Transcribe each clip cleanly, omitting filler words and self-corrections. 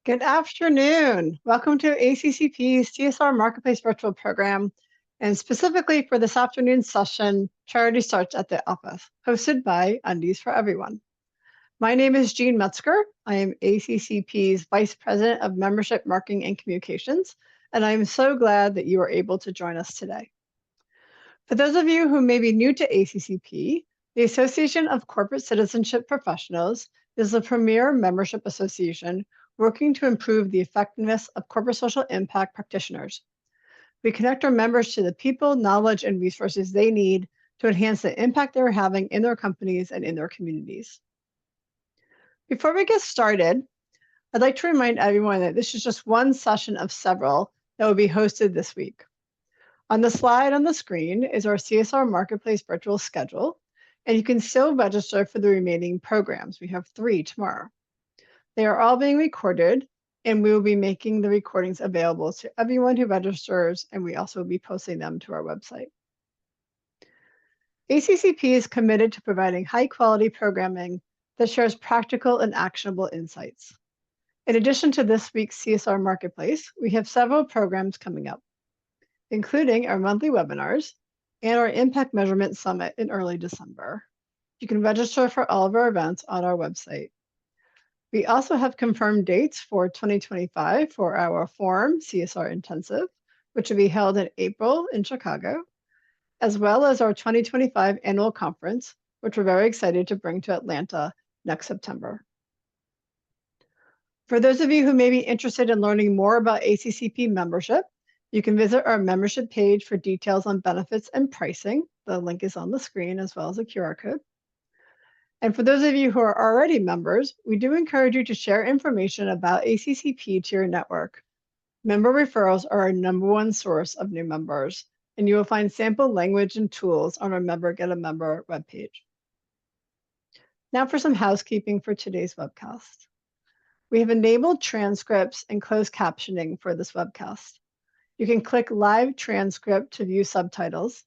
Good afternoon. Welcome to ACCP's CSR Marketplace virtual program, and specifically for this afternoon's session, Charity Starts at the Office, hosted by Undies for Everyone. My name is Jean Metzger. I am ACCP's Vice President of Membership Marketing and Communications, and I am so glad that you are able to join us today. For those of you who may be new to ACCP, the Association of Corporate Citizenship Professionals is the premier membership association working to improve the effectiveness of corporate social impact practitioners. We connect our members to the people, knowledge, and resources they need to enhance the impact they're having in their companies and in their communities. Before we get started, I'd like to remind everyone that this is just one session of several that will be hosted this week. On the slide on the screen is our CSR Marketplace virtual schedule, and you can still register for the remaining programs. We have 3 tomorrow. They are all being recorded, and we will be making the recordings available to everyone who registers, and we also will be posting them to our website. ACCP is committed to providing high-quality programming that shares practical and actionable insights. In addition to this week's CSR Marketplace, we have several programs coming up, including our monthly webinars and our Impact Measurement Summit in early December. You can register for all of our events on our website. We also have confirmed dates for 2025 for our Forum CSR Intensive, which will be held in April in Chicago, as well as our 2025 annual conference, which we're very excited to bring to Atlanta next September. For those of you who may be interested in learning more about ACCP membership, you can visit our membership page for details on benefits and pricing. The link is on the screen, as well as a QR code. And for those of you who are already members, we do encourage you to share information about ACCP to your network. Member referrals are our #1 source of new members, and you will find sample language and tools on our Member Get a Member webpage. Now for some housekeeping for today's webcast. We have enabled transcripts and closed captioning for this webcast. You can click Live Transcript to view subtitles,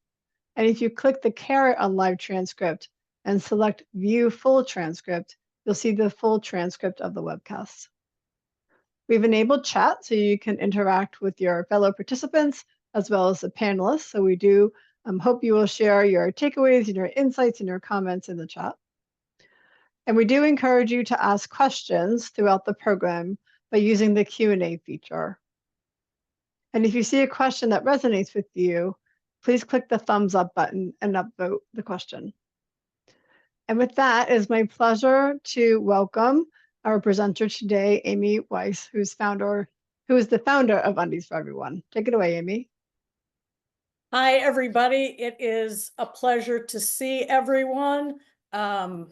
and if you click the caret on Live Transcript and select View Full Transcript, you'll see the full transcript of the webcast. We've enabled chat so you can interact with your fellow participants as well as the panelists. So we do hope you will share your takeaways and your insights and your comments in the chat. And we do encourage you to ask questions throughout the program by using the Q&A feature. And if you see a question that resonates with you, please click the thumbs up button and upvote the question. And with that, it is my pleasure to welcome our presenter today, Amy Weiss, who is the founder of Undies for Everyone. Take it away, Amy. Hi, everybody. It is a pleasure to see everyone. I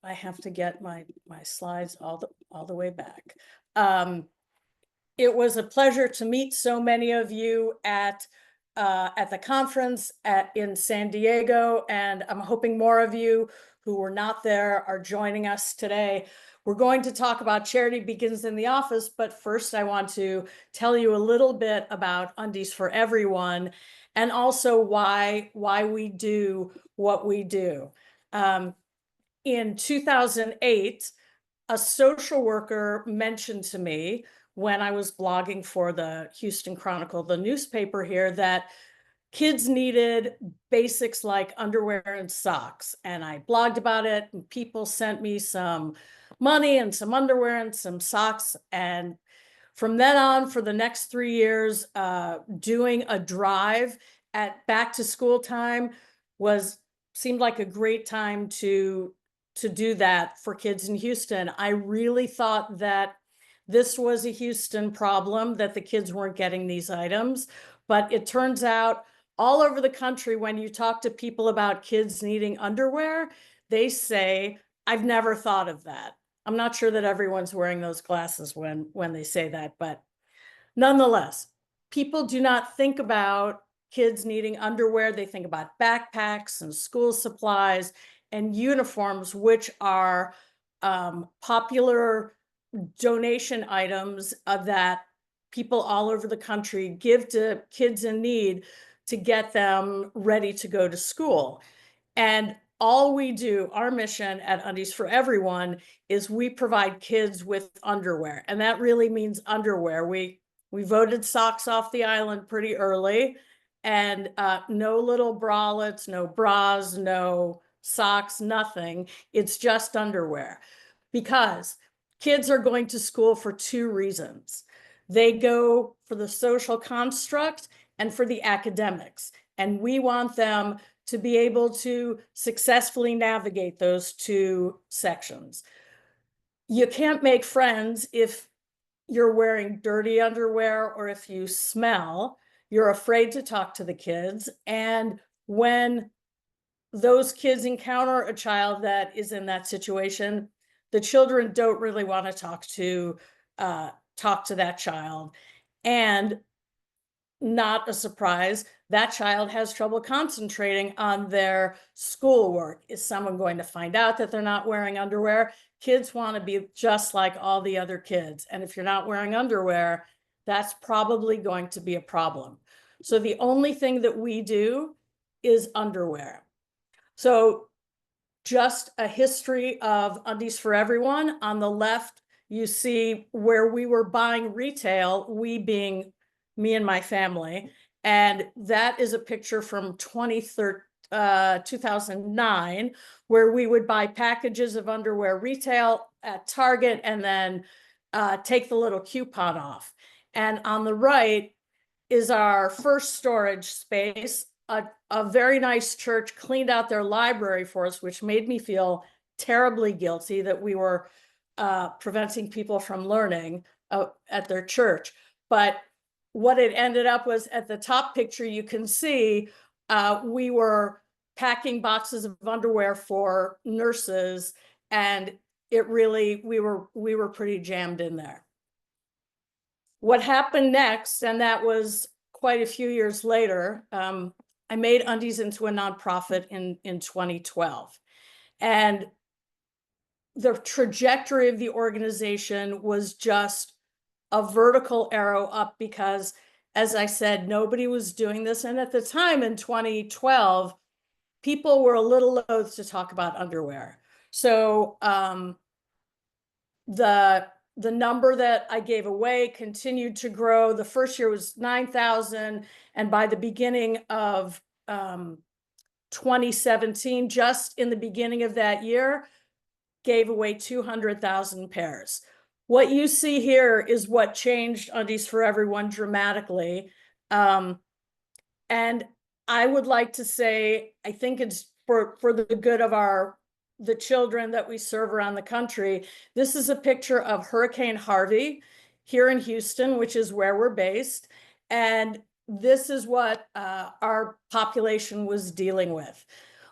have to get my slides all the way back. It was a pleasure to meet so many of you at the conference in San Diego, and I'm hoping more of you who were not there are joining us today. We're going to talk about Charity Begins in the Office, but first I want to tell you a little bit about Undies for Everyone and also why we do what we do. In 2008, a social worker mentioned to me when I was blogging for the Houston Chronicle, the newspaper here, that kids needed basics like underwear and socks. And I blogged about it, and people sent me some money and some underwear and some socks. And from then on, for the next 3 years, doing a drive at back to school time seemed like a great time to do that for kids in Houston. I really thought that this was a Houston problem, that the kids weren't getting these items. But it turns out all over the country, when you talk to people about kids needing underwear, they say, I've never thought of that. I'm not sure that everyone's wearing those glasses when they say that, but nonetheless, people do not think about kids needing underwear. They think about backpacks and school supplies and uniforms, which are popular donation items that people all over the country give to kids in need to get them ready to go to school. And all we do, our mission at Undies for Everyone, is we provide kids with underwear. And that really means underwear. We voted socks off the island pretty early, and no little bralettes, no bras, no socks, nothing. It's just underwear. Because kids are going to school for two reasons. They go for the social construct and for the academics. And we want them to be able to successfully navigate those two sections. You can't make friends if you're wearing dirty underwear or if you smell. You're afraid to talk to the kids. And when those kids encounter a child that is in that situation, the children don't really want to talk to that child. And not a surprise, that child has trouble concentrating on their schoolwork. Is someone going to find out that they're not wearing underwear? Kids want to be just like all the other kids. And if you're not wearing underwear, that's probably going to be a problem. So the only thing that we do is underwear. So just a history of Undies for Everyone. On the left, you see where we were buying retail, we being me and my family. And that is a picture from 2009, where we would buy packages of underwear retail at Target and then take the little coupon off. And on the right is our first storage space. A very nice church cleaned out their library for us, which made me feel terribly guilty that we were preventing people from learning at their church. But what it ended up was, at the top picture, you can see we were packing boxes of underwear for nurses, and it really, we were pretty jammed in there. What happened next, and that was quite a few years later, I made Undies into a nonprofit in 2012. And the trajectory of the organization was just a vertical arrow up, because, as I said, nobody was doing this. And at the time in 2012, people were a little loath to talk about underwear. So the number that I gave away continued to grow. The first year was 9,000. And by the beginning of 2017, just in the beginning of that year, gave away 200,000 pairs. What you see here is what changed Undies for Everyone dramatically. And I would like to say, I think it's for the good of the children that we serve around the country. This is a picture of Hurricane Harvey here in Houston, which is where we're based. And this is what our population was dealing with.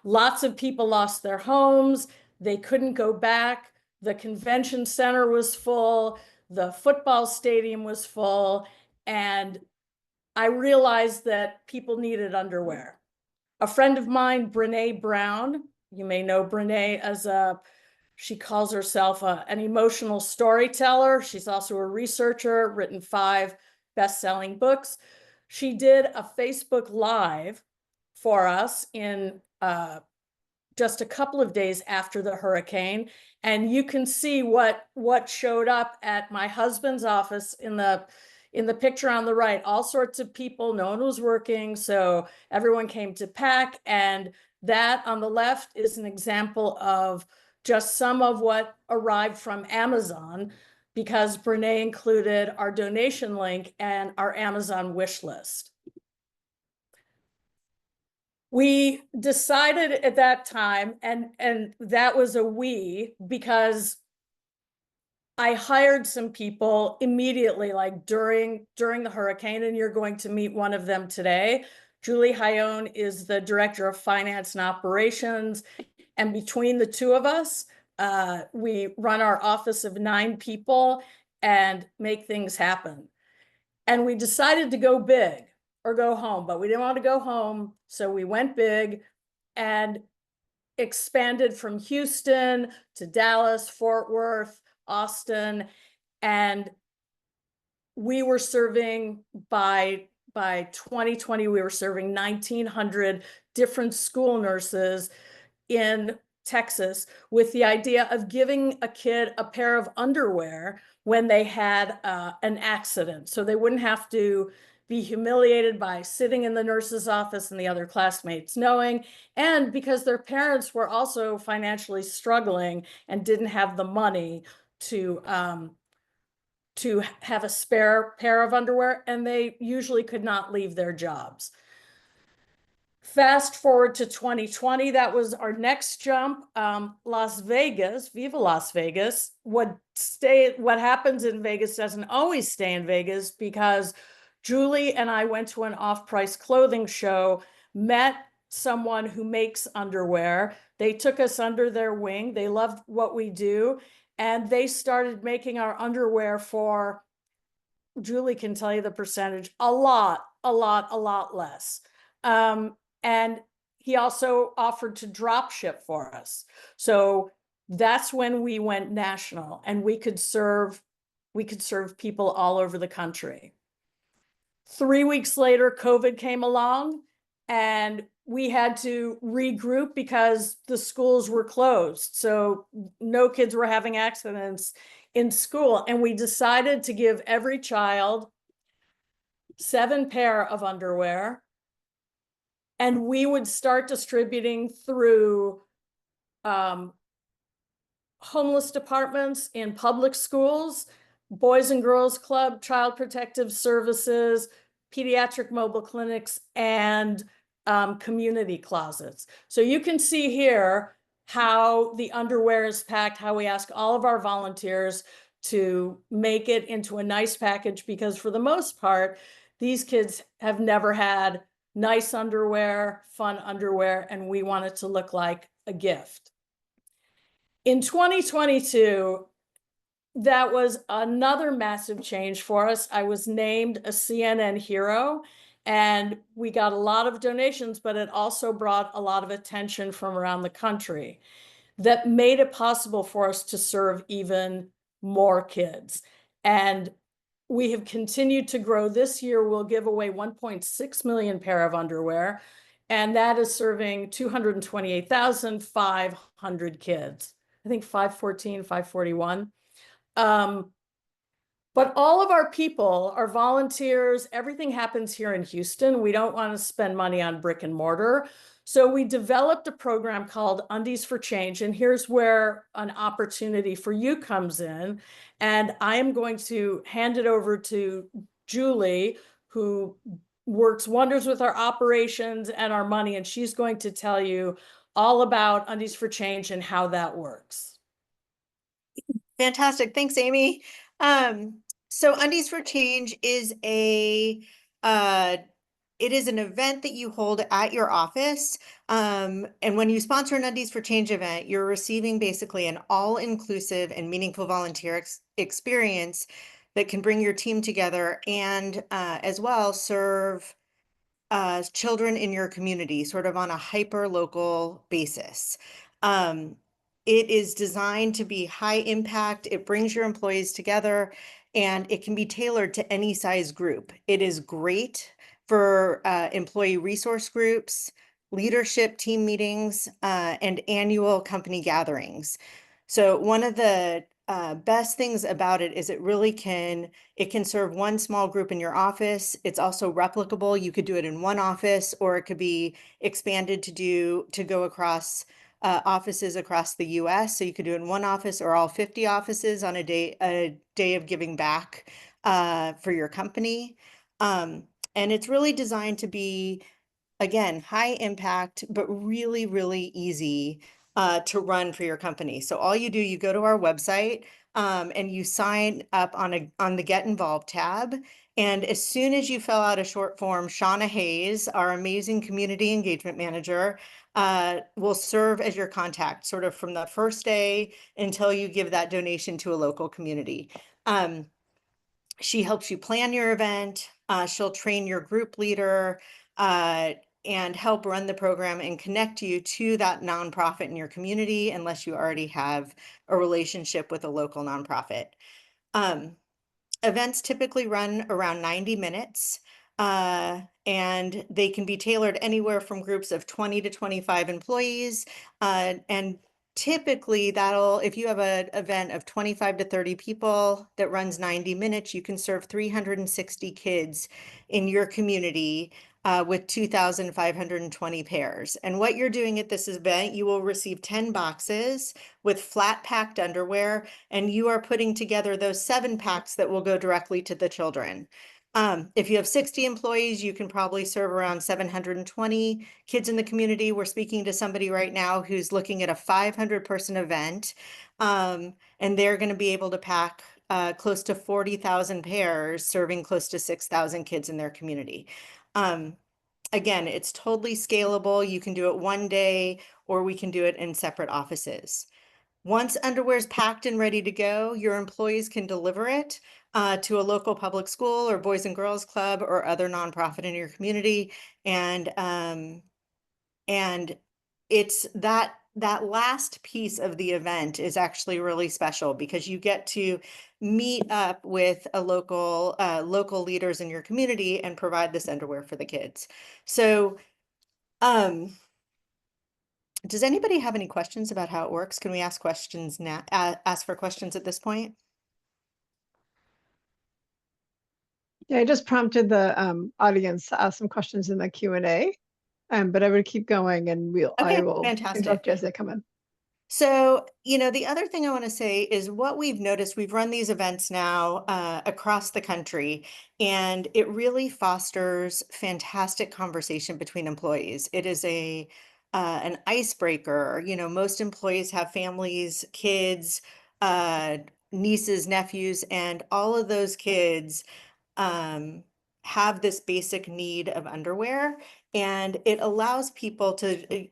Lots of people lost their homes. They couldn't go back. The convention center was full. The football stadium was full. And I realized that people needed underwear. A friend of mine, Brene Brown, you may know Brene as she calls herself an emotional storyteller. She's also a researcher, written 5 best-selling books. She did a Facebook Live for us in just a couple of days after the hurricane. And you can see what showed up at my husband's office in the picture on the right. All sorts of people, no one was working, so everyone came to pack. And that on the left is an example of just some of what arrived from Amazon, because Brene included our donation link and our Amazon wish list. We decided at that time, and that was a we, because I hired some people immediately, like during the hurricane, and you're going to meet one of them today. Julie Hayon is the director of finance and operations. And between the two of us, we run our office of 9 people and make things happen. And we decided to go big or go home, but we didn't want to go home. So we went big and expanded from Houston to Dallas, Fort Worth, Austin. And we were serving by 2020, we were serving 1,900 different school nurses in Texas with the idea of giving a kid a pair of underwear when they had an accident. So they wouldn't have to be humiliated by sitting in the nurse's office and the other classmates knowing, and because their parents were also financially struggling and didn't have the money to have a spare pair of underwear, and they usually could not leave their jobs. Fast forward to 2020, that was our next jump. Las Vegas, Viva Las Vegas, what happens in Vegas doesn't always stay in Vegas, because Julie and I went to an off-price clothing show, met someone who makes underwear. They took us under their wing. They loved what we do, and they started making our underwear for, Julie can tell you the percentage, a lot less. And he also offered to drop ship for us. So that's when we went national, and we could serve people all over the country. 3 weeks later, COVID came along, and we had to regroup because the schools were closed. So no kids were having accidents in school. And we decided to give every child 7 pair of underwear. And we would start distributing through homeless departments in public schools, Boys and Girls Club, Child Protective Services, pediatric mobile clinics, and community closets. So you can see here how the underwear is packed, how we ask all of our volunteers to make it into a nice package, because for the most part, these kids have never had nice underwear, fun underwear, and we want it to look like a gift. In 2022, that was another massive change for us. I was named a CNN hero, and we got a lot of donations, but it also brought a lot of attention from around the country that made it possible for us to serve even more kids. And we have continued to grow. This year, we'll give away 1.6 million pair of underwear, and that is serving 228,500 kids. I think 514, 541. But all of our people, our volunteers, everything happens here in Houston. We don't want to spend money on brick and mortar. So we developed a program called Undies for Change. And here's where an opportunity for you comes in. And I am going to hand it over to Julie, who works wonders with our operations and our money. And she's going to tell you all about Undies for Change and how that works. Fantastic. Thanks, Amy. So Undies for Change is it is an event that you hold at your office. And when you sponsor an Undies for Change event, you're receiving basically an all-inclusive and meaningful volunteer experience that can bring your team together and as well serve children in your community, sort of on a hyper-local basis. It is designed to be high impact. It brings your employees together, and it can be tailored to any size group. It is great for employee resource groups, leadership team meetings, and annual company gatherings. So one of the best things about it is it can serve one small group in your office. It's also replicable. You could do it in one office, or it could be expanded to go across offices across the US. So you could do it in one office or all 50 offices on a day of giving back for your company. And it's really designed to be, again, high impact, but really, really easy to run for your company. So all you do, you go to our website and you sign up on the Get Involved tab. And as soon as you fill out a short form, Shauna Hayes, our amazing community engagement manager, will serve as your contact sort of from the first day until you give that donation to a local community. She helps you plan your event. She'll train your group leader and help run the program and connect you to that nonprofit in your community, unless you already have a relationship with a local nonprofit. Events typically run around 90 minutes. And they can be tailored anywhere from groups of 20 to 25 employees. And typically if you have an event of 25 to 30 people that runs 90 minutes, you can serve 360 kids in your community with 2,520 pairs. And what you're doing at this event, you will receive 10 boxes with flat packed underwear, and you are putting together those 7 packs that will go directly to the children. If you have 60 employees, you can probably serve around 720 kids in the community. We're speaking to somebody right now who's looking at a 500-person event, and they're going to be able to pack close to 40,000 pairs, serving close to 6,000 kids in their community. Again, it's totally scalable. You can do it one day, or we can do it in separate offices. Once underwear is packed and ready to go, your employees can deliver it to a local public school or Boys and Girls Club or other nonprofit in your community. And it's that last piece of the event is actually really special because you get to meet up with a local leaders in your community and provide this underwear for the kids. So, does anybody have any questions about how it works? Can we ask questions now? Ask for questions at this point? Yeah, I just prompted the audience to ask some questions in the Q&A, but I would keep going and I Okay, will fantastic. interrupt you as they come in. So, the other thing I want to say is what we've noticed, we've run these events now across the country, and it really fosters fantastic conversation between employees. It is an icebreaker. Most employees have families, kids, nieces, nephews, and all of those kids have this basic need of underwear, and it allows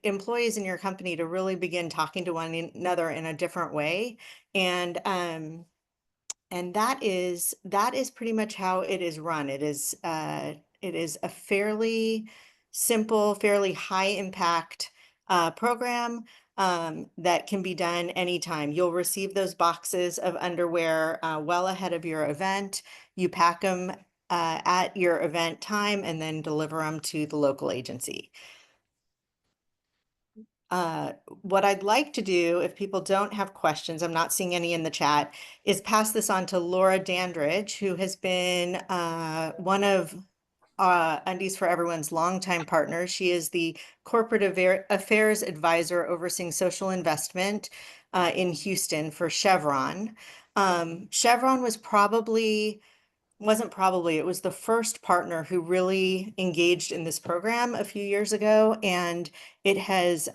employees in your company to really begin talking to one another in a different way. And that is pretty much how it is run. It is a fairly simple, fairly high impact program that can be done anytime. You'll receive those boxes of underwear well ahead of your event. You pack them at your event time and then deliver them to the local agency. What I'd like to do, if people don't have questions, I'm not seeing any in the chat, is pass this on to Laura Dandridge, who has been one of Undies for Everyone's longtime partners. She is the corporate affairs advisor overseeing social investment in Houston for Chevron. Chevron it was the first partner who really engaged in this program a few years ago, and it has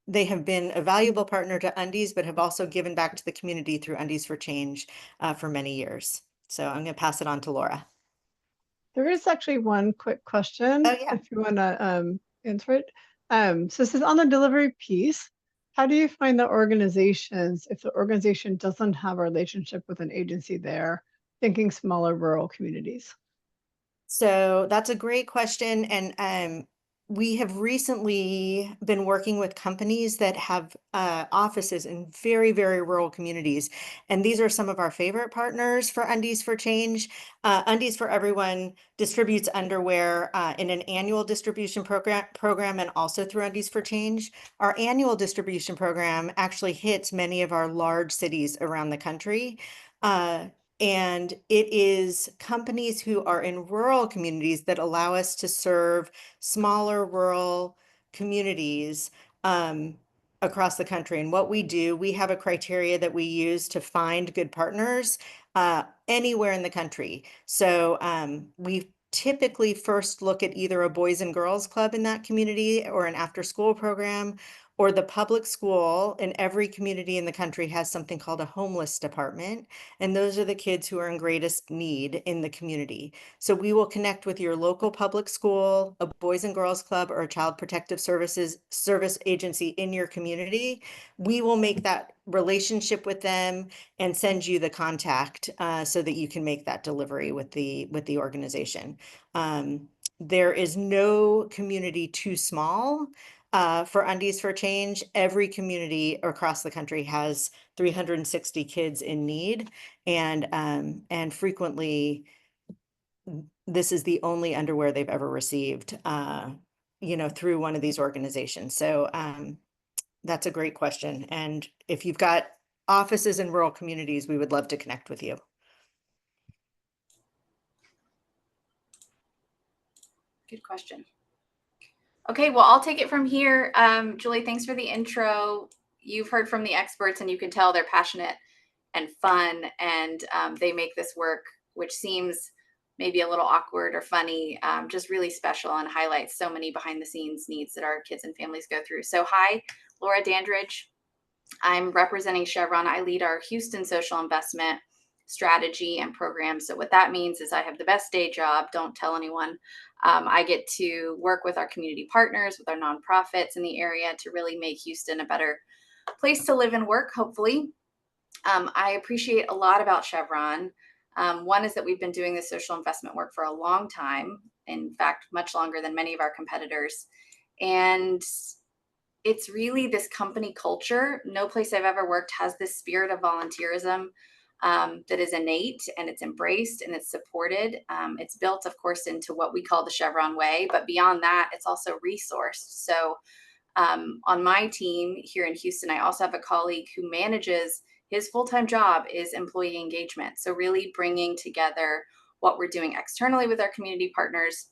they have been a valuable partner to Undies, but have also given back to the community through Undies for Change for many years. So I'm going to pass it on to Laura. There is actually one quick question, Oh, yeah. if you want to answer it. So this is on the delivery piece. How do you find the organizations if the organization doesn't have a relationship with an agency there, thinking smaller rural communities? So that's a great question. And we have recently been working with companies that have offices in very, very rural communities. And these are some of our favorite partners for Undies for Change. Undies for Everyone distributes underwear in an annual distribution program and also through Undies for Change. Our annual distribution program actually hits many of our large cities around the country. And it is companies who are in rural communities that allow us to serve smaller rural communities across the country. And what we do, we have a criteria that we use to find good partners anywhere in the country. So we typically first look at either a Boys and Girls Club in that community or an after-school program, or the public school in every community in the country has something called a homeless department. And those are the kids who are in greatest need in the community. So we will connect with your local public school, a Boys and Girls Club, or a Child Protective Services service agency in your community. We will make that relationship with them and send you the contact so that you can make that delivery with the organization. There is no community too small for Undies for Change. Every community across the country has 360 kids in need, and frequently this is the only underwear they've ever received, through one of these organizations. So that's a great question. And if you've got offices in rural communities, we would love to connect with you. Good question. Okay, well, I'll take it from here. Julie, thanks for the intro. You've heard from the experts and you can tell they're passionate and fun, and they make this work, which seems maybe a little awkward or funny, just really special and highlights so many behind the scenes needs that our kids and families go through. So hi, Laura Dandridge. I'm representing Chevron. I lead our Houston social investment strategy and program. So what that means is I have the best day job. Don't tell anyone. I get to work with our community partners, with our nonprofits in the area to really make Houston a better place to live and work, hopefully. I appreciate a lot about Chevron. One is that we've been doing this social investment work for a long time, in fact, much longer than many of our competitors. And it's really this company culture. No place I've ever worked has this spirit of volunteerism that is innate, and it's embraced and it's supported. It's built, of course, into what we call the Chevron way, but beyond that, it's also resourced. So on my team here in Houston, I also have a colleague who manages, his full-time job is employee engagement. So really bringing together what we're doing externally with our community partners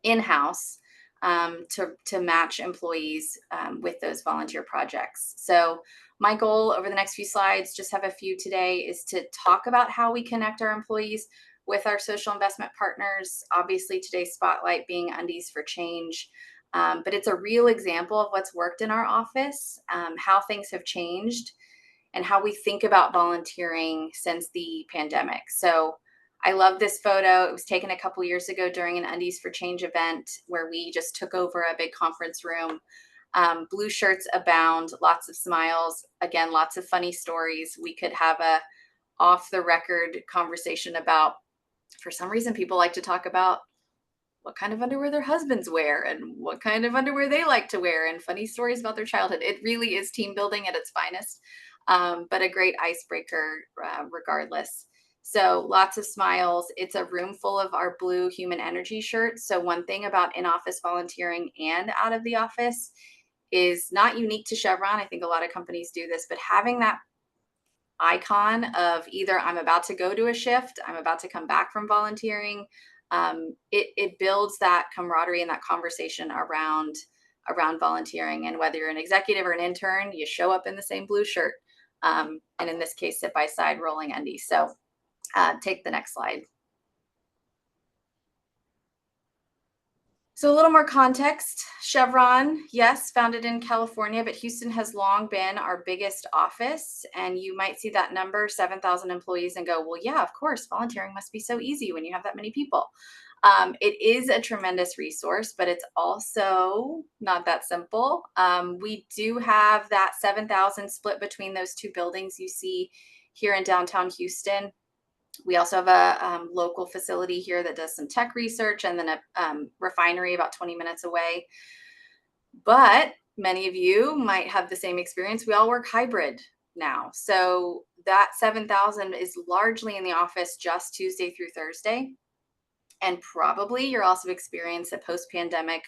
in-house to match employees with those volunteer projects. So my goal over the next few slides, just have a few today, is to talk about how we connect our employees with our social investment partners. Obviously today's spotlight being Undies for Change. But it's a real example of what's worked in our office, how things have changed, and how we think about volunteering since the pandemic. So I love this photo. It was taken a couple years ago during an Undies for Change event where we just took over a big conference room. Blue shirts abound, lots of smiles, again, lots of funny stories. We could have a off the record conversation about, for some reason, people like to talk about what kind of underwear their husbands wear and what kind of underwear they like to wear, and funny stories about their childhood. It really is team building at its finest, but a great icebreaker regardless. So lots of smiles. It's a room full of our blue human energy shirts. So one thing about in-office volunteering and out of the office is not unique to Chevron. I think a lot of companies do this, but having that icon of either I'm about to go to a shift, I'm about to come back from volunteering, it builds that camaraderie and that conversation around volunteering. And whether you're an executive or an intern, you show up in the same blue shirt. And in this case, sit by side rolling undies. So take the next slide. So a little more context. Chevron, yes, founded in California, but Houston has long been our biggest office. And you might see that number, 7,000 employees, and go, well, yeah, of course, volunteering must be so easy when you have that many people. It is a tremendous resource, but it's also not that simple. We do have that 7,000 split between those two buildings you see here in downtown Houston. We also have a local facility here that does some tech research, and then a refinery about 20 minutes away. But many of you might have the same experience. We all work hybrid now. So that 7,000 is largely in the office just Tuesday through Thursday. And probably you're also experiencing a post-pandemic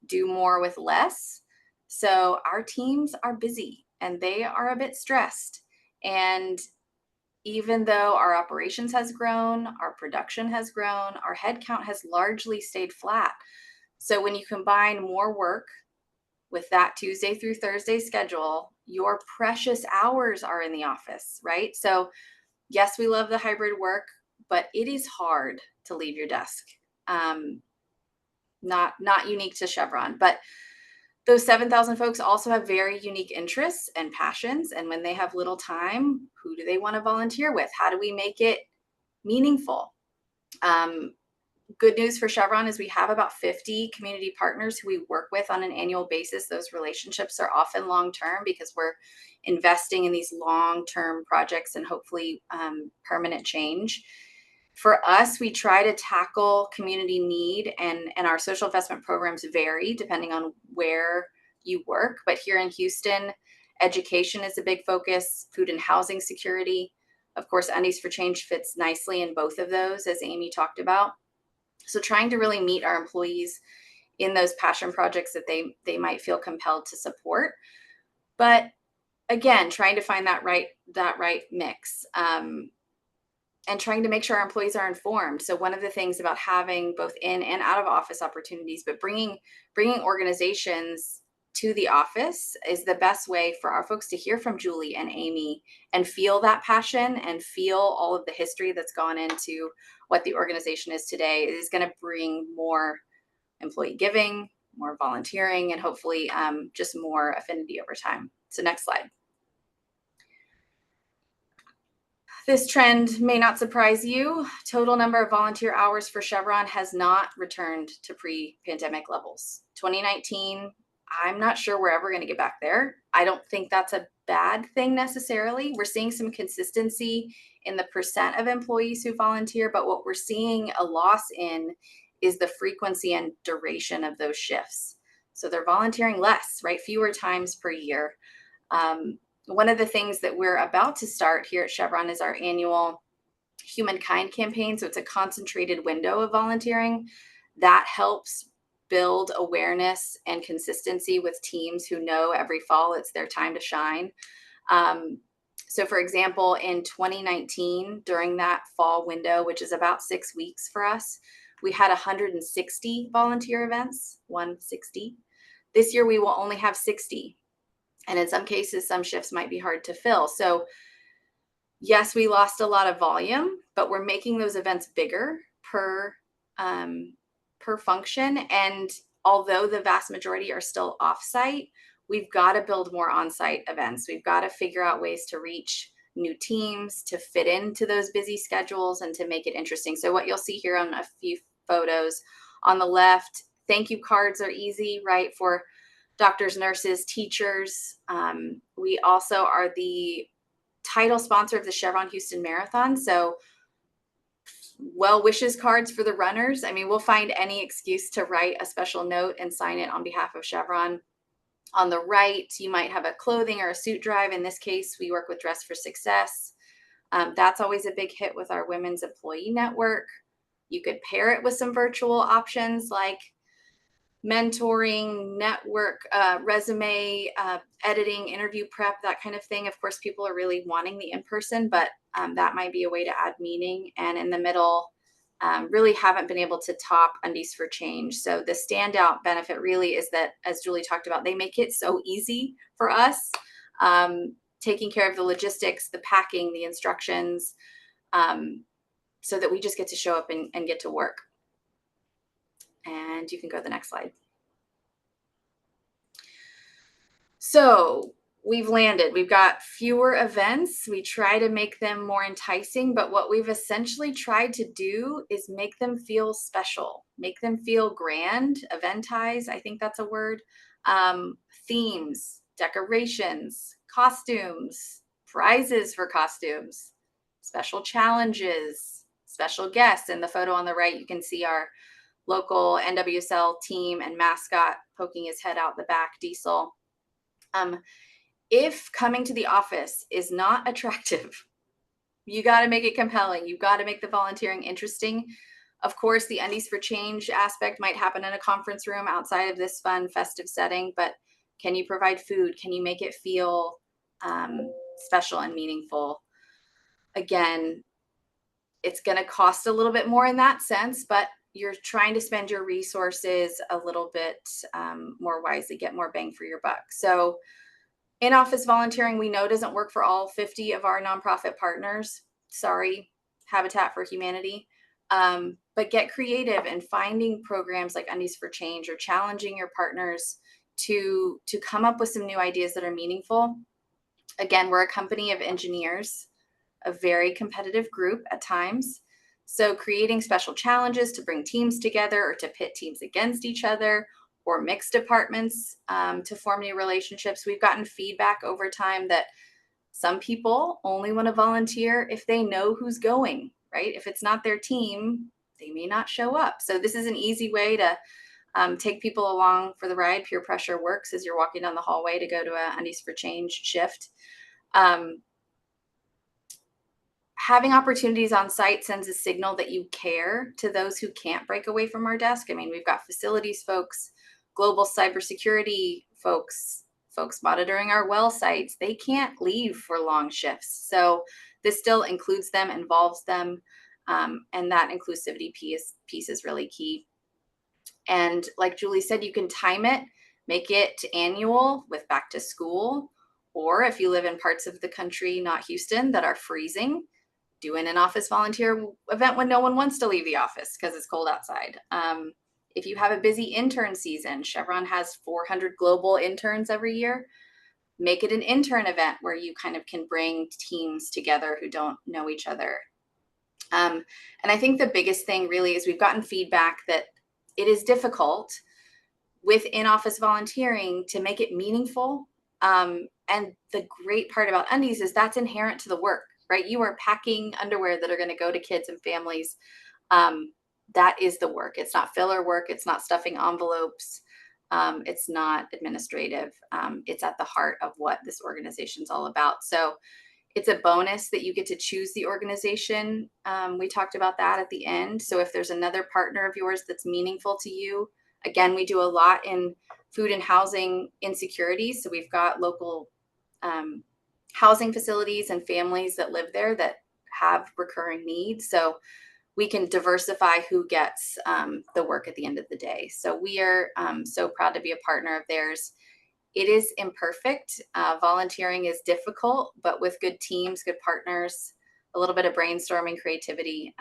do more with less. So our teams are busy and they are a bit stressed. And even though our operations has grown, our production has grown, our headcount has largely stayed flat. So when you combine more work with that Tuesday through Thursday schedule, your precious hours are in the office, right? So yes, we love the hybrid work, but it is hard to leave your desk. Not unique to Chevron, but those 7,000 folks also have very unique interests and passions. And when they have little time, who do they want to volunteer with? How do we make it meaningful? Good news for Chevron is we have about 50 community partners who we work with on an annual basis. Those relationships are often long-term because we're investing in these long-term projects and hopefully permanent change. For us, we try to tackle community need, and our social investment programs vary depending on where you work. But here in Houston, education is a big focus, food and housing security. Of course, Undies for Change fits nicely in both of those, as Amy talked about. So trying to really meet our employees in those passion projects that they might feel compelled to support. But again, trying to find that right mix, and trying to make sure our employees are informed. So one of the things about having both in and out of office opportunities, but bringing organizations to the office is the best way for our folks to hear from Julie and Amy and feel that passion and feel all of the history that's gone into what the organization is today. It is going to bring more employee giving, more volunteering, and hopefully just more affinity over time. So next slide. This trend may not surprise you. Total number of volunteer hours for Chevron has not returned to pre-pandemic levels. 2019, I'm not sure we're ever going to get back there. I don't think that's a bad thing necessarily. We're seeing some consistency in the percent of employees who volunteer, but what we're seeing a loss in is the frequency and duration of those shifts. So they're volunteering less, right? Fewer times per year. One of the things that we're about to start here at Chevron is our annual Humankind campaign. So it's a concentrated window of volunteering that helps build awareness and consistency with teams who know every fall it's their time to shine. So for example, in 2019, during that fall window, which is about 6 weeks for us, we had 160 volunteer events, 160. This year, we will only have 60. And in some cases, some shifts might be hard to fill. So yes, we lost a lot of volume, but we're making those events bigger per function. And although the vast majority are still offsite, we've got to build more on-site events. We've got to figure out ways to reach new teams, to fit into those busy schedules, and to make it interesting. So what you'll see here on a few photos on the left, thank you cards are easy, right, for doctors, nurses, teachers. We also are the title sponsor of the Chevron Houston Marathon. So well wishes cards for the runners. I mean, we'll find any excuse to write a special note and sign it on behalf of Chevron. On the right, you might have a clothing or a suit drive. In this case, we work with Dress for Success. That's always a big hit with our women's employee network. You could pair it with some virtual options like mentoring, network, resume, editing, interview prep, that kind of thing. Of course, people are really wanting the in-person, but that might be a way to add meaning. And in the middle, really haven't been able to top Undies for Change. So the standout benefit really is that, as Julie talked about, they make it so easy for us, taking care of the logistics, the packing, the instructions, so that we just get to show up and get to work. And you can go to the next slide. So we've landed. We've got fewer events. We try to make them more enticing, but what we've essentially tried to do is make them feel special, make them feel grand, eventize, I think that's a word. Themes, decorations, costumes, prizes for costumes, special challenges, special guests. In the photo on the right, you can see our local NWSL team and mascot poking his head out the back, Diesel. If coming to the office is not attractive, you got to make it compelling. You've got to make the volunteering interesting. Of course, the Undies for Change aspect might happen in a conference room outside of this fun, festive setting, but can you provide food? Can you make it feel special and meaningful? Again, it's going to cost a little bit more in that sense, but you're trying to spend your resources a little bit more wisely, get more bang for your buck. So in-office volunteering, we know doesn't work for all 50 of our nonprofit partners. Sorry, Habitat for Humanity. But get creative in finding programs like Undies for Change or challenging your partners to come up with some new ideas that are meaningful. Again, we're a company of engineers, a very competitive group at times. So creating special challenges to bring teams together or to pit teams against each other or mix departments to form new relationships. We've gotten feedback over time that some people only want to volunteer if they know who's going, right? If it's not their team, they may not show up. So this is an easy way to take people along for the ride. Peer pressure works as you're walking down the hallway to go to a Undies for Change shift. having opportunities on site sends a signal that you care to those who can't break away from our desk. I mean, we've got facilities folks, global cybersecurity folks monitoring our well sites. They can't leave for long shifts. So this still includes them, involves them, and that inclusivity piece is really key. And like Julie said, you can time it, make it annual with back to school, or if you live in parts of the country, not Houston, that are freezing, doing an office volunteer event when no one wants to leave the office because it's cold outside. If you have a busy intern season, Chevron has 400 global interns every year. Make it an intern event where you kind of can bring teams together who don't know each other. And I think the biggest thing really is we've gotten feedback that it is difficult with in-office volunteering to make it meaningful. And the great part about Undies is that's inherent to the work, right? You are packing underwear that are going to go to kids and families. That is the work. It's not filler work. It's not stuffing envelopes. It's not administrative. It's at the heart of what this organization is all about. So it's a bonus that you get to choose the organization. We talked about that at the end. So if there's another partner of yours that's meaningful to you, again, we do a lot in food and housing insecurities. So we've got local housing facilities and families that live there that have recurring needs. So we can diversify who gets the work at the end of the day. So we are so proud to be a partner of theirs. It is imperfect. Volunteering is difficult, but with good teams, good partners, a little bit of brainstorming, creativity,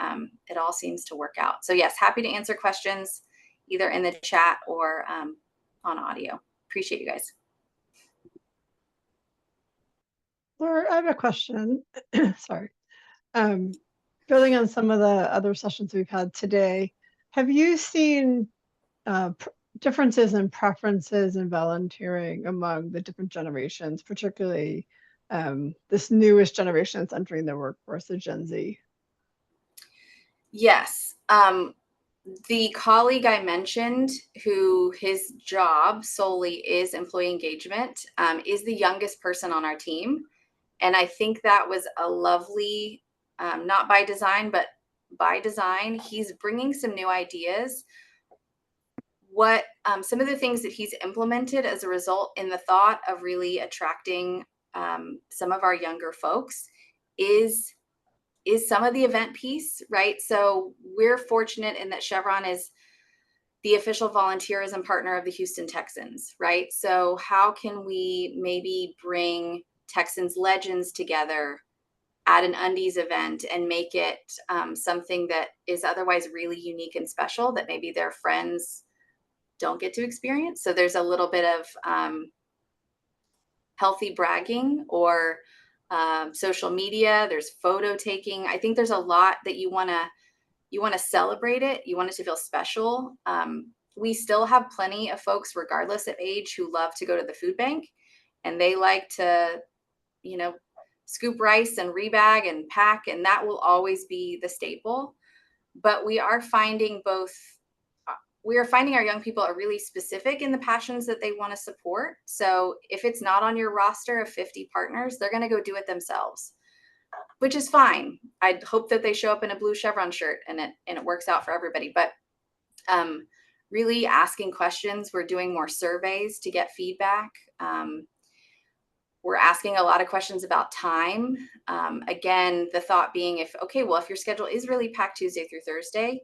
it all seems to work out. So yes, happy to answer questions either in the chat or on audio. Appreciate you guys. Laura, I have a question. Sorry. Building on some of the other sessions we've had today, have you seen differences in preferences in volunteering among the different generations, particularly this newest generation that's entering the workforce, the Gen Z? Yes. The colleague I mentioned, who his job solely is employee engagement, is the youngest person on our team. And I think that was a lovely, not by design, but by design. He's bringing some new ideas. What some of the things that he's implemented as a result in the thought of really attracting some of our younger folks is some of the event piece, right? So we're fortunate in that Chevron is the official volunteerism partner of the Houston Texans, right? So how can we maybe bring Texans legends together at an Undies event and make it something that is otherwise really unique and special that maybe their friends don't get to experience? So there's a little bit of healthy bragging or social media. There's photo taking. I think there's a lot that you want to celebrate it. You want it to feel special. We still have plenty of folks, regardless of age, who love to go to the food bank, and they like to, scoop rice and rebag and pack, and that will always be the staple. But we are finding our young people are really specific in the passions that they want to support. So if it's not on your roster of 50 partners, they're going to go do it themselves, which is fine. I'd hope that they show up in a blue Chevron shirt and it works out for everybody. But really asking questions. We're doing more surveys to get feedback. We're asking a lot of questions about time. Again, the thought being if your schedule is really packed Tuesday through Thursday,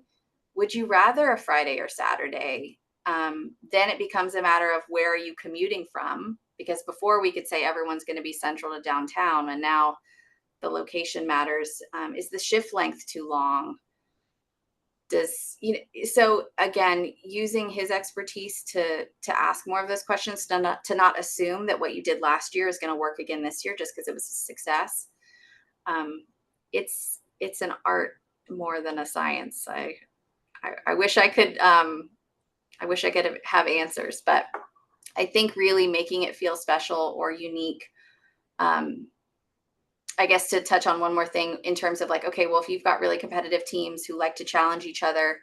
would you rather a Friday or Saturday? Then it becomes a matter of where are you commuting from? Because before we could say everyone's going to be central to downtown, and now the location matters. Is the shift length too long? So again, using his expertise to ask more of those questions, to not assume that what you did last year is going to work again this year just because it was a success. It's an art more than a science. I wish I could have answers, but I think really making it feel special or unique. I guess to touch on one more thing in terms of if you've got really competitive teams who like to challenge each other,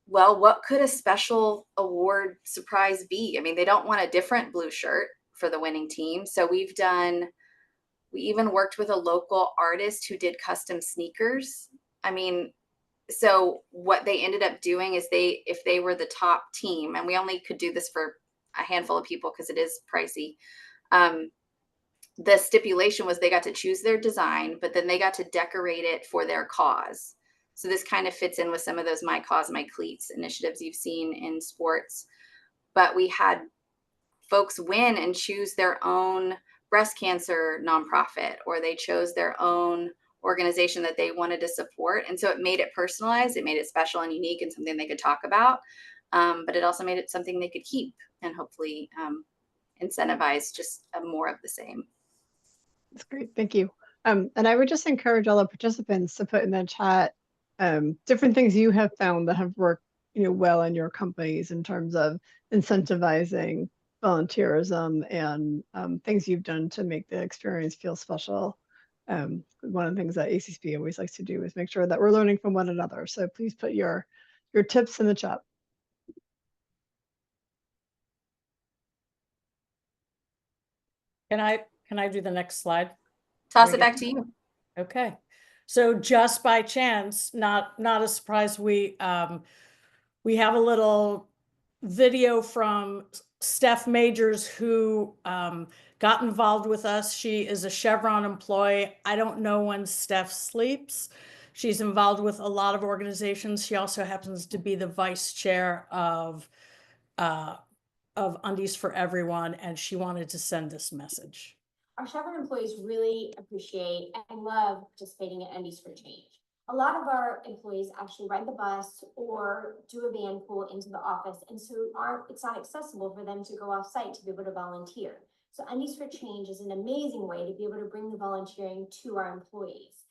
well, what could a special award surprise be? I mean, they don't want a different blue shirt for the winning team. So we've done We even worked with a local artist who did custom sneakers. I mean, so what they ended up doing is if they were the top team, and we only could do this for a handful of people because it is pricey. The stipulation was they got to choose their design, but then they got to decorate it for their cause. So this kind of fits in with some of those My Cause, My Cleats initiatives you've seen in sports. But we had folks win and choose their own breast cancer nonprofit, or they chose their own organization that they wanted to support. And so it made it personalized, it made it special and unique and something they could talk about. But it also made it something they could keep and hopefully incentivize just more of the same. That's great. Thank you. And I would just encourage all the participants to put in the chat different things you have found that have worked, well in your companies in terms of incentivizing volunteerism and things you've done to make the experience feel special. One of the things that ACCP always likes to do is make sure that we're learning from one another. So please put your tips in the chat. Can I do the next slide? Toss it back to you. Okay. So just by chance, not a surprise, we have a little video from Steph Majors, who got involved with us. She is a Chevron employee. I don't know when Steph sleeps. She's involved with a lot of organizations. She also happens to be the vice chair of Undies for Everyone, and she wanted to send this message. Our Chevron employees really appreciate and love participating in Undies for Change. A lot of our employees actually ride the bus or do a van pull into the office, and so it's not accessible for them to go off site to be able to volunteer. So Undies for Change is an amazing way to be able to bring the volunteering to our employees.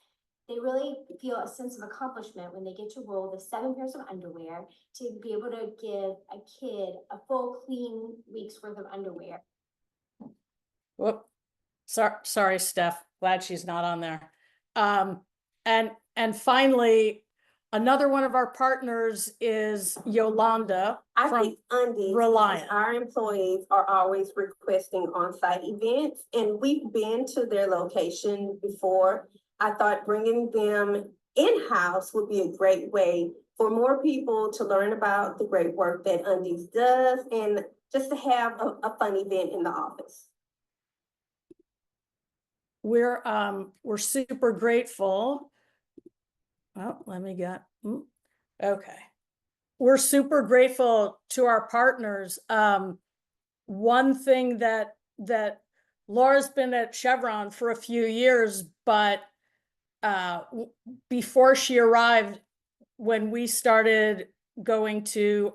They really feel a sense of accomplishment when they get to roll the 7 pairs of underwear to be able to give a kid a full clean week's worth of underwear. Whoop. Sorry, Steph. Glad she's not on there. And finally, another one of our partners is Yolanda I from think Undies, Reliant. our employees are always requesting on-site events, and we've been to their location before. I thought bringing them in-house would be a great way for more people to learn about the great work that Undies does and just to have a fun event in the office. We're super grateful. Oh, let me get, okay. We're super grateful to our partners. One thing that Laura's been at Chevron for a few years, but before she arrived, when we started going to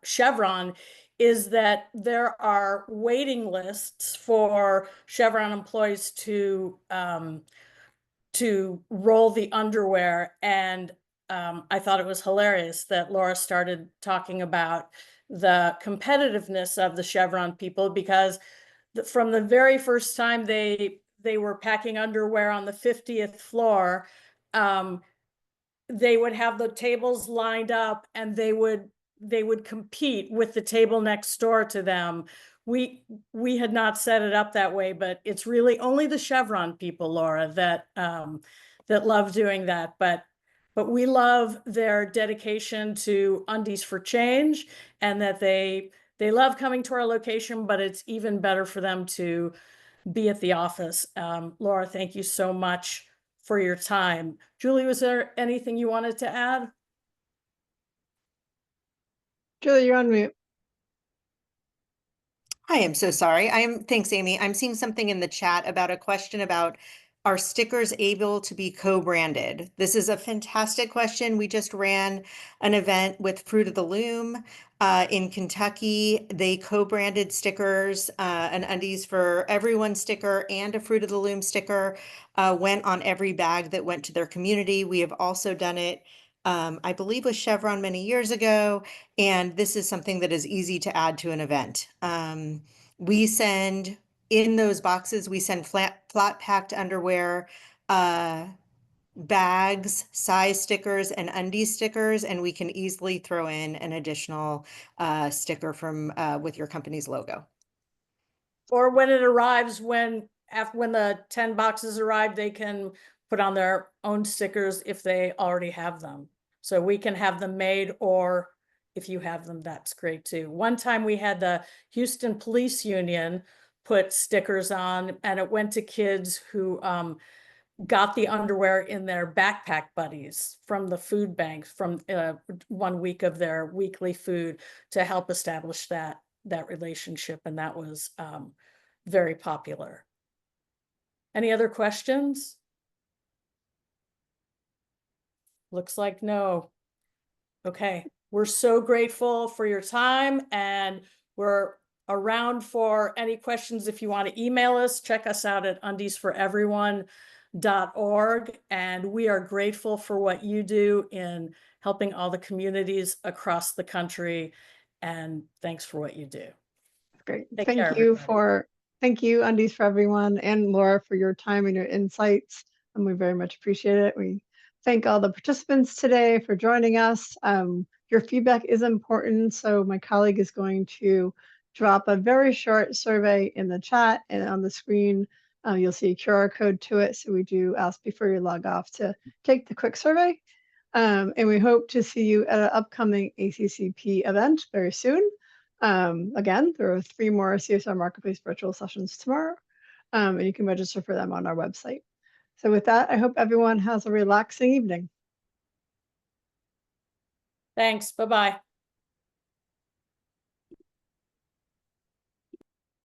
Chevron, is that there are waiting lists for Chevron employees to roll the underwear. And I thought it was hilarious that Laura started talking about the competitiveness of the Chevron people, because from the very first time they were packing underwear on the 50th floor, they would have the tables lined up and they would compete with the table next door to them. We had not set it up that way, but it's really only the Chevron people, Laura, that love doing that. But we love their dedication to Undies for Change, and that they love coming to our location, but it's even better for them to be at the office. Laura, thank you so much for your time. Julie, was there anything you wanted to add? Julie, you're on mute. I am so sorry. Thanks, Amy. I'm seeing something in the chat about a question about, are stickers able to be co-branded? This is a fantastic question. We just ran an event with Fruit of the Loom in Kentucky. They co-branded stickers, an Undies for Everyone sticker and a Fruit of the Loom sticker went on every bag that went to their community. We have also done it, I believe, with Chevron many years ago, and this is something that is easy to add to an event. We send, in those boxes, we send flat packed underwear, bags, size stickers, and Undies stickers, and we can easily throw in an additional sticker from with your company's logo. Or when it arrives, when after when the 10 boxes arrive, they can put on their own stickers if they already have them. So we can have them made, or if you have them, that's great too. One time we had the Houston Police Union put stickers on, and it went to kids who got the underwear in their backpack buddies from the food bank from 1 week of their weekly food to help establish that relationship, and that was very popular. Any other questions? Looks like no. Okay, we're so grateful for your time, and we're around for any questions. If you want to email us, check us out at undiesforeveryone.org. And we are grateful for what you do in helping all the communities across the country. And thanks for what you do. Great. Take Thank care, you everybody. thank you, Undies for Everyone, and Laura for your time and your insights. And we very much appreciate it. We thank all the participants today for joining us. Your feedback is important. So my colleague is going to drop a very short survey in the chat, and on the screen, you'll see a QR code to it. So we do ask before you log off to take the quick survey. And we hope to see you at an upcoming ACCP event very soon. Again, there are 3 more CSR Marketplace virtual sessions tomorrow, and you can register for them on our website. So with that, I hope everyone has a relaxing evening. Thanks. Bye-bye.